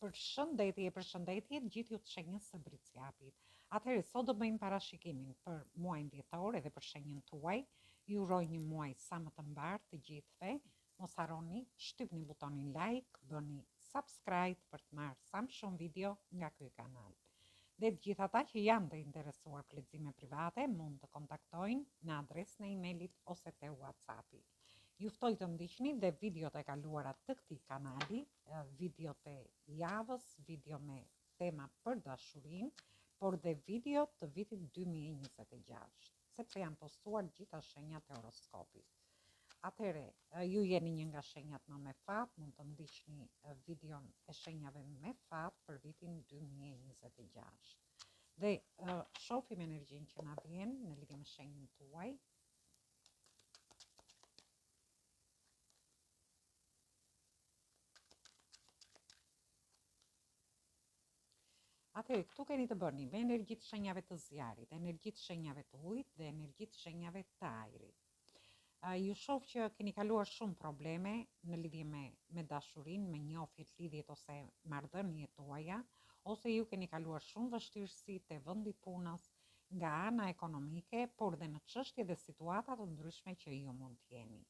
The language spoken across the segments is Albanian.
Përshëndetje gjithë ju të shenjës së Briciapit. Atëherë, sot do bëjmë parashikimin për muajin dhjetor edhe për shenjën tuaj. Ju uroj një muaj sa më të mbar të gjithëve. Mos harroni, shtypni butonin like, bëni subscribe për të marrë sa më shumë video nga ky kanal. Dhe të gjithë ata që janë të interesuar për lexime private mund të kontaktojnë në adresën e emailit ose te WhatsAppi. Ju ftoj të ndiqni dhe videot e kaluara të këtij kanali, videot e javës, video me tema për dashurinë, por dhe video të vitit 2026, sepse janë postuar gjitha shenjat e horoskopit. Atëherë, ju jeni një nga shenjat më me fat, mund të ndiqni videon e shenjave me fat për vitin 2026. Dhe shohim energjinë që na vjen në lidhje me shenjën tuaj. Atëherë, këtu keni të bëni me energjitë shenjave të zjarit, energjitë shenjave të ujit dhe energjitë shenjave të ajrit. Ju shoh që keni kaluar shumë probleme në lidhje me dashurinë, me njohjet, lidhjet ose marrëdhëniet tuaja, ose ju keni kaluar shumë vështirësi te vendi punës nga ana ekonomike, por dhe në çështje dhe situata të ndryshme që ju mund të jeni.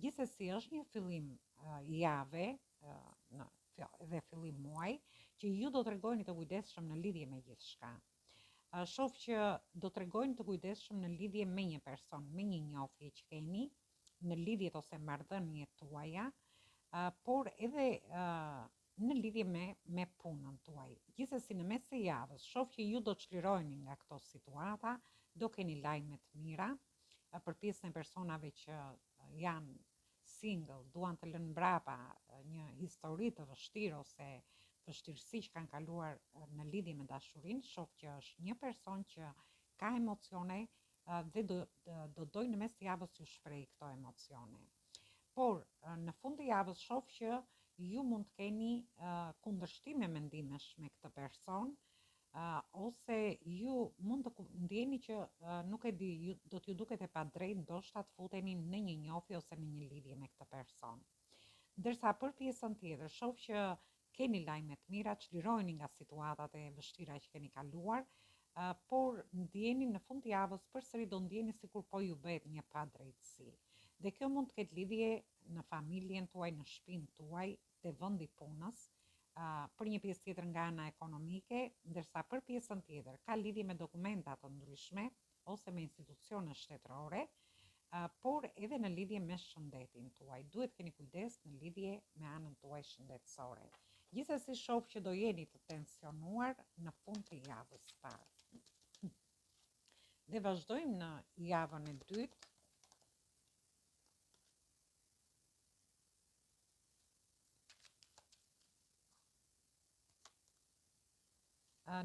Gjithsesi është një fillim jave dhe fillim muaj që ju do të tregojeni të kujdesshëm në lidhje me gjithçka. Shoh që do të tregojeni të kujdesshëm në lidhje me një person, me një njohje që keni, në lidhjet ose marrëdhëniet tuaja, por edhe në lidhje me punën tuaj. Gjithsesi në mes të javës, shoh që ju do të çliroheni nga këto situata, do keni lajme të mira për pjesën e personave që janë single, duan të lënë mbrapa një histori të vështirë ose vështirësi që kanë kaluar në lidhje me dashurinë, shoh që është një person që ka emocione dhe do dojë në mes të javës ju shpreh këto emocione. Por në fund të javës shoh që ju mund të keni kundërshtime mendimesh me këtë person, ose ju mund të ndjeni që nuk e di, do t'ju duket e padrejtë ndoshta të futeni në një njohje ose në një lidhje me këtë person. Ndërsa për pjesën tjetër shoh që keni lajme të mira, çliroheni nga situatat e vështira që keni kaluar, por ndjeni në fund të javës përsëri do ndjeni sikur po ju bëhet një padrejtësi. Dhe kjo mund të ketë lidhje në familjen tuaj, në shtëpinë tuaj, te vendi punës, për një pjesë tjetër nga ana ekonomike, ndërsa për pjesën tjetër ka lidhje me dokumenta të ndryshme ose me institucione shtetërore, por edhe në lidhje me shëndetin tuaj. Duhet keni kujdes në lidhje me anën tuaj shëndetësore. Gjithsesi shoh që do jeni të tensionuar në fund të javës parë. Dhe vazhdojmë në javën e dytë.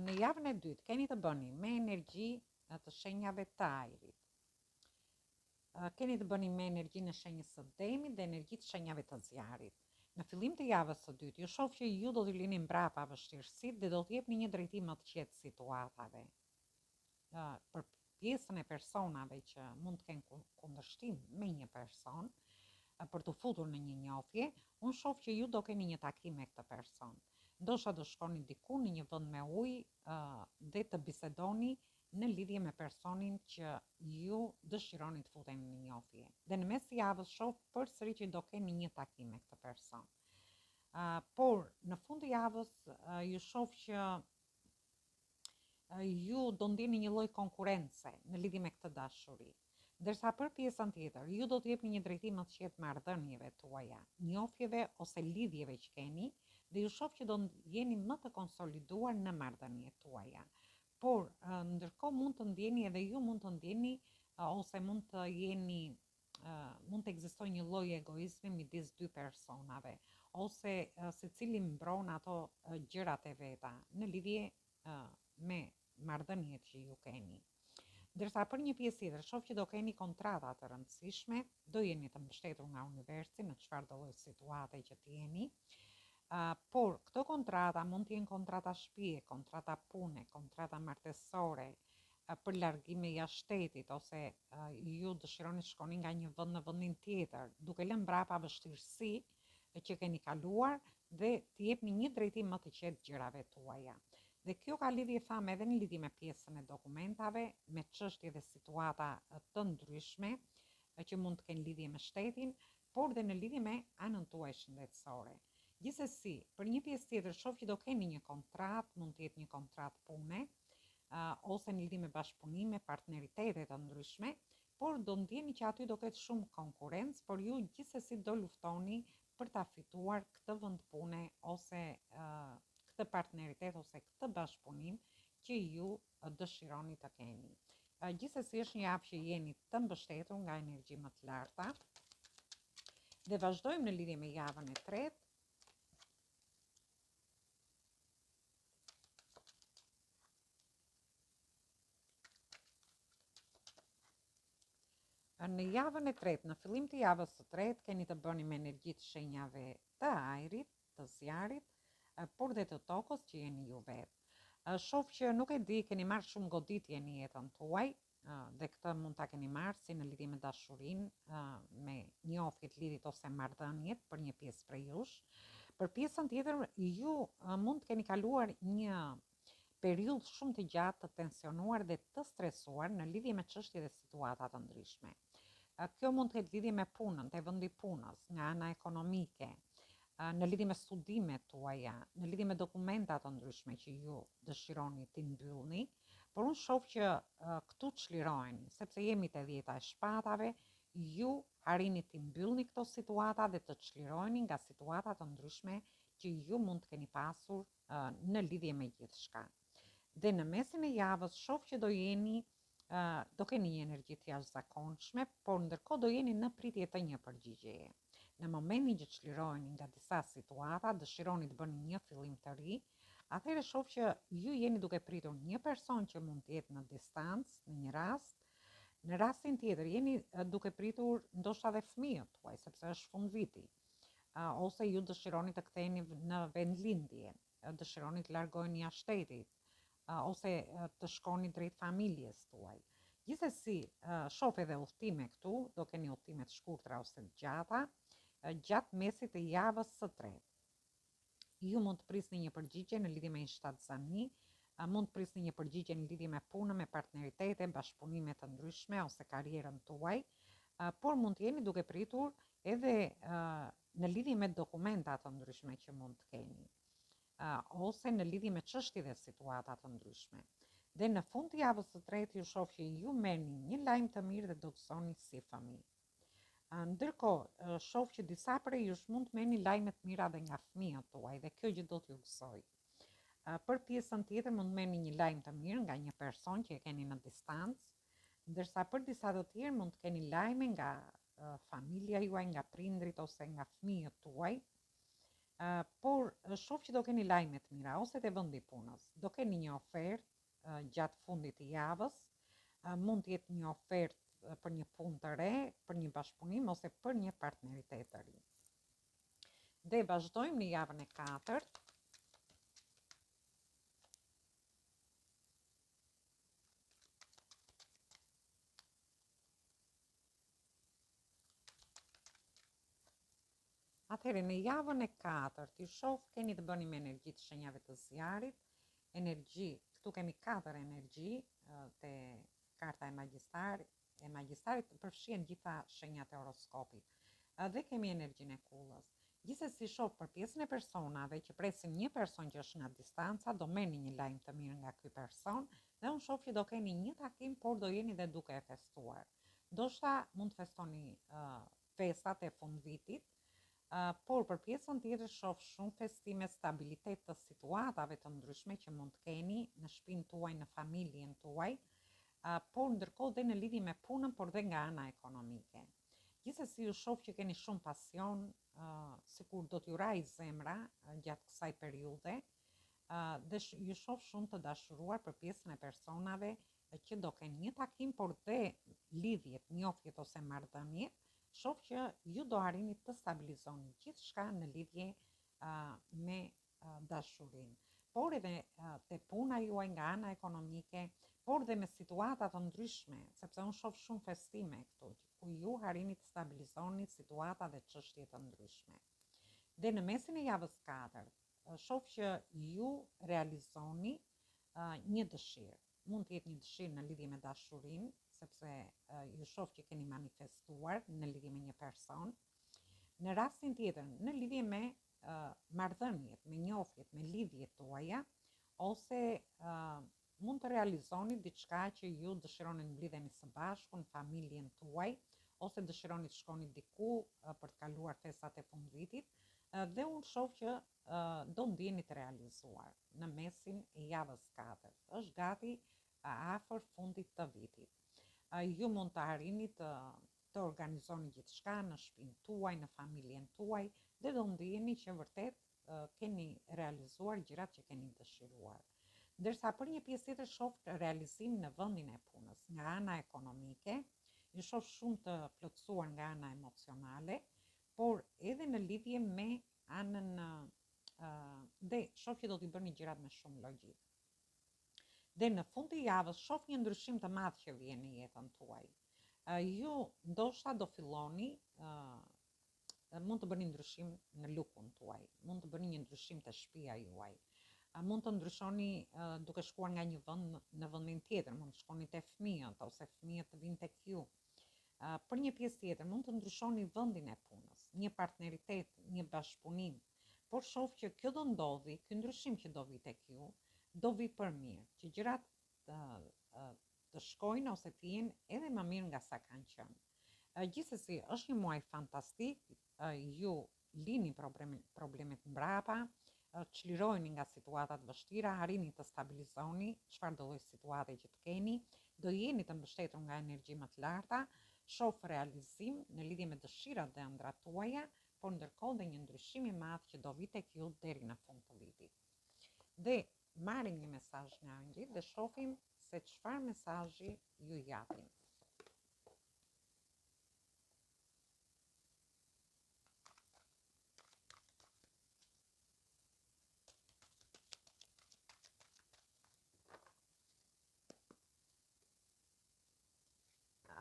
Në javën e dytë keni të bëni me energji të shenjave të ajrit. Keni të bëni me energjinë e shenjës së Demit dhe energjitë shenjave të zjarit. Në fillim të javës së dytë, ju shoh që ju do t'i lini mbrapa vështirësitë dhe do t'jepni një drejtim më të qetë situatave. Për pjesën e personave që mund të kenë kundërshtim me një person, për të futur në një njohje, unë shoh që ju do keni një takim me këtë person. Ndoshta do shkoni diku në një vend me ujë dhe të bisedoni në lidhje me personin që ju dëshironi të futeni në njohje. Dhe në mes të javës shoh përsëri që do keni një takim me këtë person. Por në fund të javës ju shoh që ju do ndjeni një lloj konkurrence në lidhje me këtë dashuri. Ndërsa për pjesën tjetër, ju do të jepni një drejtim më të qetë marrëdhënieve tuaja, njohjeve ose lidhjeve që keni, dhe ju shoh që do jeni më të konsoliduar në marrëdhëniet tuaja. Por ndërkohë mund të ndjeni edhe ju mund të ndjeni ose mund të jeni mund të ekzistojë një lloj egoizmi midis dy personave, ose secili mbron ato gjërat e veta në lidhje me marrëdhëniet që ju keni. Ndërsa për një pjesë tjetër shoh që do keni kontrata të rëndësishme, do jeni të mbështetur nga universi në çfarë do lloj situate që të jeni. Por këto kontrata mund të jenë kontrata shtëpie, kontrata pune, kontrata martesore, për largime jashtë shtetit, ose ju dëshironi të shkoni nga një vend në vendin tjetër, duke lënë mbrapa vështirësi që keni kaluar dhe të jepni një drejtim më të qetë gjërave tuaja. Dhe kjo ka lidhje thamë edhe në lidhje me pjesën e dokumentave, me çështje dhe situata të ndryshme që mund të kenë lidhje me shtetin, por dhe në lidhje me anën tuaj shëndetësore. Gjithsesi, për një pjesë tjetër, shoh që do keni një kontratë, mund të jetë një kontratë pune, ose në lidhje me bashkëpunime, partneritete të ndryshme, por do ndjeni që aty do ketë shumë konkurrencë, por ju gjithsesi do luftoni për ta fituar këtë vend pune ose këtë partneritet ose këtë bashkëpunim që ju dëshironi të keni. Gjithsesi është një javë që jeni të mbështetur nga energji më të larta. Dhe vazhdojmë në lidhje me javën e tretë. Në javën e tretë, në fillim të javës së tretë, keni të bëni me energjitë shenjave të ajrit, të zjarit, por dhe të tokës që jeni ju vetë. Shoh që nuk e di, keni marrë shumë goditje në jetën tuaj, dhe këtë mund ta keni marrë si në lidhje me dashurinë, me njohjet, lidhjet ose marrëdhëniet për një pjesë prej jush. Për pjesën tjetër, ju mund të keni kaluar një periudhë shumë të gjatë të tensionuar dhe të stresuar në lidhje me çështje dhe situata të ndryshme. Kjo mund të ketë lidhje me punën, te vendi punës, nga ana ekonomike, në lidhje me studimet tuaja, në lidhje me dokumenta të ndryshme që ju dëshironi t'i mbyllni, por unë shoh që këtu çliroheni, sepse jemi te 10 e shpatave, ju arrini t'i mbyllni këto situata dhe të çliroheni nga situata të ndryshme që ju mund të keni pasur në lidhje me gjithçka. Dhe në mesin e javës shoh që do keni një energji të jashtëzakonshme, por ndërkohë do jeni në pritje të një përgjigjeje. Në momentin që çliroheni nga disa situata, dëshironi të bëni një fillim të ri, atëherë shoh që ju jeni duke pritur një person që mund të jetë në distancë në një rast. Në rastin tjetër jeni duke pritur ndoshta edhe fëmijët tuaj, sepse është fund viti. Ose ju dëshironi të ktheheni në vendlindje, dëshironi të largoheni jashtë shtetit, ose të shkoni drejt familjes tuaj. Gjithsesi, shoh edhe udhtime këtu, do keni udhtime të shkurtra ose të gjata, gjatë mesit të javës së tretë. Ju mund të prisni një përgjigje në lidhje me një shtatzani, mund të prisni një përgjigje në lidhje me punën, me partneritete, bashkëpunime të ndryshme ose karrierën tuaj, por mund të jeni duke pritur edhe në lidhje me dokumenta të ndryshme që mund të keni, ose në lidhje me çështje dhe situata të ndryshme. Dhe në fund të javës së tretë ju shoh që ju merrni një lajm të mirë dhe do gëzoni si fëmijë. Ndërkohë, shoh që disa prej jush mund të merrni lajme të mira dhe nga fëmijët tuaj dhe kjo gjë do t'ju gëzojë. Për pjesën tjetër mund të merrni një lajm të mirë nga një person që e keni në distancë, ndërsa për disa të tjerë mund të keni lajme nga familja juaj, nga prindrit ose nga fëmijët tuaj. Por shoh që do keni lajme të mira ose te vendi punës. Do keni një ofertë gjatë fundit të javës, mund të jetë një ofertë për një punë të re, për një bashkëpunim ose për një partneritet të ri. Dhe vazhdojmë në javën e katërt. Atëherë në javën e katërt ju shoh keni të bëni me energji të shenjave të zjarit, këtu kemi 4 energji te karta e magjistarit përfshihen gjitha shenjat e horoskopit. Dhe kemi energjinë e kullës. Gjithsesi shoh për pjesën e personave që presin një person që është nga distanca, do merrni një lajm të mirë nga ky person dhe unë shoh që do keni një takim, por do jeni dhe duke e festuar. Ndoshta mund të festoni festat e fundvitit, por për pjesën tjetër shoh shumë festime, stabilitet të situatave të ndryshme që mund të keni në shtëpinë tuaj, në familjen tuaj, por ndërkohë dhe në lidhje me punën, por dhe nga ana ekonomike. Gjithsesi ju shoh që keni shumë pasion, sikur do t'ju rajë zemra gjatë kësaj periudhe, dhe ju shoh shumë të dashuruar për pjesën e personave që do kenë një takim, por dhe lidhjet, njohjet ose marrëdhëniet, shoh që ju do arrini të stabilizoni gjithçka në lidhje me dashurinë, por edhe te puna juaj nga ana ekonomike, por dhe me situata të ndryshme, sepse unë shoh shumë festime këtu, ku ju arrini të stabilizoni situata dhe çështje të ndryshme. Dhe në mesin e javës 4, shoh që ju realizoni një dëshirë. Mund të jetë një dëshirë në lidhje me dashurinë, sepse ju shoh që keni manifestuar në lidhje me një person. Në rastin tjetër, në lidhje me marrëdhëniet, me njohjet, me lidhjet tuaja, ose mund të realizoni diçka që ju dëshironi të mblidheni së bashku në familjen tuaj, ose dëshironi të shkoni diku për të kaluar festat e fundvitit, dhe unë shoh që do ndjeni të realizuar në mesin e javës 4. Është gati afër fundit të vitit. Ju mund të arrini të organizoni gjithçka në shtëpinë tuaj, në familjen tuaj, dhe do ndjeni që vërtet keni realizuar gjërat që keni dëshiruar. Ndërsa për një pjesë tjetër shoh realizim në vendin e punës, nga ana ekonomike, ju shoh shumë të plotësuar nga ana emocionale, por edhe në lidhje me anën dhe shoh që do t'i bëni gjërat me shumë logjik. Dhe në fund të javës shoh një ndryshim të madh që vjen në jetën tuaj. Ju ndoshta do filloni mund të bëni ndryshim në lukun tuaj, mund të bëni një ndryshim të shtëpia juaj. Mund të ndryshoni duke shkuar nga një vend në vendin tjetër, mund të shkoni te fëmijët ose fëmijët të vinë tek ju. Për një pjesë tjetër mund të ndryshoni vendin e punës, një partneritet, një bashkëpunim, por shoh që kjo do ndodhi, ky ndryshim që do vi tek ju, do vi për mirë, që gjërat të shkojnë ose të jenë edhe më mirë nga sa kanë qenë. Gjithsesi, është një muaj fantastik, ju lini problemet mbrapa, çliroheni nga situatat vështira, arrini të stabilizoni çfarë do lloj situate që të keni, do jeni të mbështetur nga energji më të larta, shoh realizim në lidhje me dëshirat dhe ëndrat tuaja, por ndërkohë dhe një ndryshim i madh që do vi tek ju deri në fund të vitit. Dhe marrim një mesazh nga angjëjt dhe shohim se çfarë mesazhi ju japin.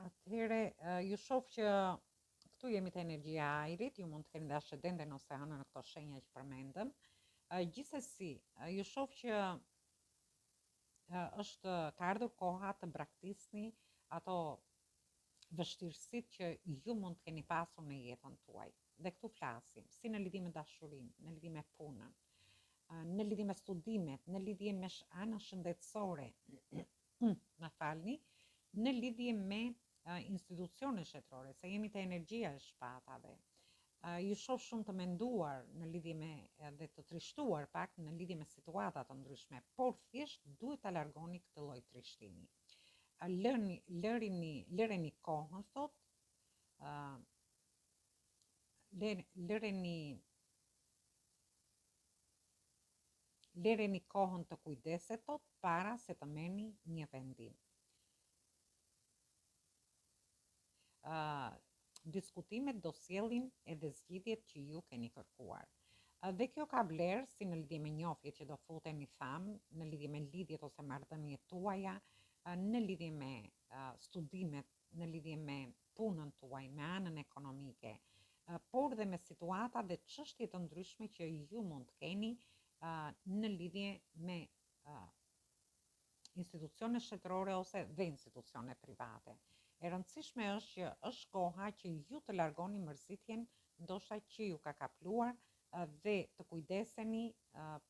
Atëherë, ju shoh që këtu jemi te energjia e ajrit, ju mund të keni ascendenten ose anën në këto shenja që përmendëm. Gjithsesi, ju shoh që ka ardhur koha të braktisni ato vështirësitë që ju mund të keni pasur në jetën tuaj. Dhe këtu flasim si në lidhje me dashurinë, në lidhje me punën, në lidhje me studimet, në lidhje me anën shëndetësore, më falni, në lidhje me institucione shtetërore, se jemi te energjia e shpatave. Ju shoh shumë të menduar në lidhje me dhe të trishtuar pak në lidhje me situata të ndryshme, por thjesht duhet ta largoni këtë lloj trishtimi. Lëreni kohën, thot, lëreni kohën të kujdeset, thot, para se të merrni një vendim. Diskutimet do sjellin edhe zgjidhjet që ju keni kërkuar. Dhe kjo ka vlerë si në lidhje me njohjet që do futeni tham, në lidhje me lidhjet ose marrëdhëniet tuaja, në lidhje me studimet, në lidhje me punën tuaj, me anën ekonomike, por dhe me situata dhe çështje të ndryshme që ju mund të keni në lidhje me institucione shtetërore ose dhe institucione private. E rëndësishme është që është koha që ju të largoni mërzitjen ndoshta që ju ka kapluar dhe të kujdeseni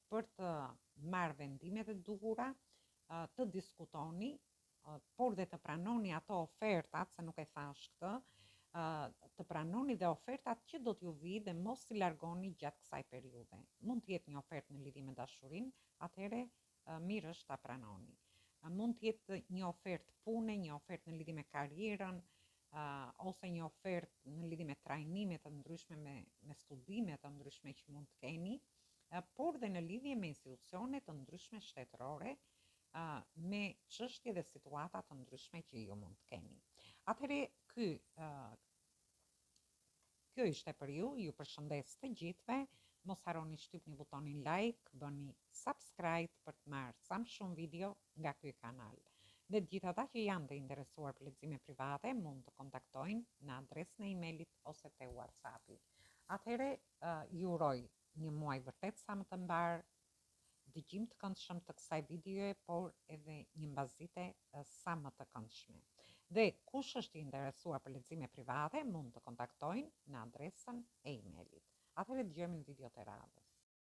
për të marrë vendimet e duhura, të diskutoni, por dhe të pranoni ato ofertat, se nuk e thash këtë, të pranoni dhe ofertat që do t'ju vi dhe mos i largoni gjatë kësaj periudhe. Mund të jetë një ofertë në lidhje me dashurinë, atëherë mirë është ta pranoni. Mund të jetë një ofertë pune, një ofertë në lidhje me karrierën, ose një ofertë në lidhje me trajnime të ndryshme, me studime të ndryshme që mund të keni, por dhe në lidhje me institucione të ndryshme shtetërore, me çështje dhe situata të ndryshme që ju mund të keni. Atëherë, kjo ishte për ju përshëndes të gjithëve. Mos harroni shtypni butonin like, bëni subscribe për të marrë sa më shumë video nga ky kanal. Dhe gjithë ata që janë të interesuar për lexime private mund të kontaktojnë në adresën e emailit ose te WhatsAppi. Atëhere ju uroj një muaj vërtet sa më të mbar, dëgjim të këndshëm të kësaj videoje, por edhe një mbazite sa më të këndshme. Dhe kush është i interesuar për lexime private, mund të kontaktojnë në adresën e email-it. Atëhere dëgjojmë në video të radhës.